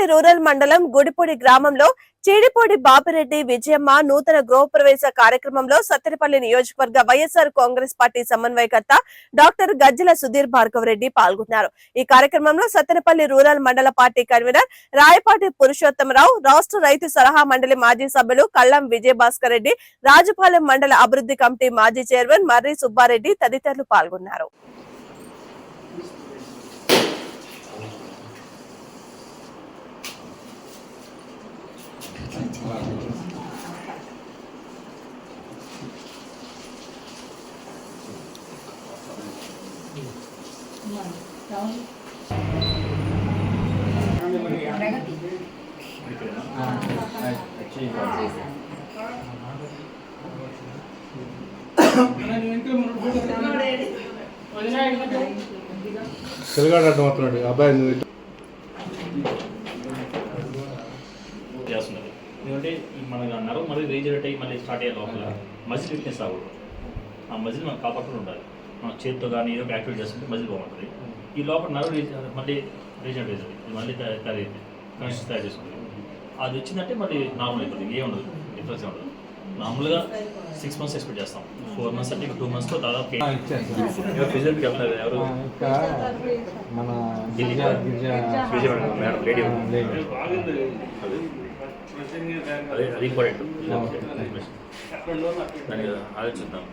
Sattenapalli rural మండలం గుడిపూడి గ్రామంలో చీడిపూడి బాపిరెడ్డి విజయమ్మ నూతన గృహప్రవేశ కార్యక్రమంలో సత్తెనపల్లి నియోజకవర్గ వైఎస్ఆర్ కాంగ్రెస్ పార్టీ సమన్వయకర్త డాక్టర్ గజ్జల సుధీర్ భార్గవ రెడ్డి పాల్గొన్నారు. ఈ కార్యక్రమంలో సత్తెనపల్లి రూరల్ మండల పార్టీ కన్వీనర్ రాయపాటి పురుషోత్తమరావు, రాష్ట్ర రైతు సలహా మండలి మాజీ సభ్యులు కల్లం విజయభాస్కర్ రెడ్డి, రాజపాలెం మండల అభివృద్ధి కమిటీ మాజీ చైర్మన్ మర్రి సుబ్బారెడ్డి తదితరులు పాల్గొన్నారు. తెలుగాడు అబ్బాయి చేస్తున్నారు. ఎందుకంటే మనకు అన్నారు మళ్ళీ రీజనరేట్ అయ్యి మళ్ళీ స్టార్ట్ అయ్యే లోపల మజిల్ ఫిట్నెస్ అవ్వదు. ఆ మజిల్ మనకు కాపాడుతూ ఉండాలి. మనం చేతితో కానీ ఏదో ఒక యాక్టివిటీ చేస్తుంటే మజిల్ బాగుంటుంది. ఈ లోపల నర్వ్ మళ్ళీ రీజనరేట్ అవుతుంది. ఇది మళ్ళీ కనెక్షన్ తయారు చేసుకుంటుంది. అది వచ్చిందంటే మళ్ళీ నార్మల్ అయిపోతుంది. ఏముండదు, డిఫరెన్స్ ఉండదు. మామూలుగా 6 months ఎక్స్పెక్ట్ చేస్తాం. 4 months అంటే 2 monthsతో దాదాపు ఫిజియోథెరపీకి వెళ్తారు. ఎవరు మన మేడం లేడీ అది ఇంపార్టెంట్. దానికి ఆలోచిద్దాం.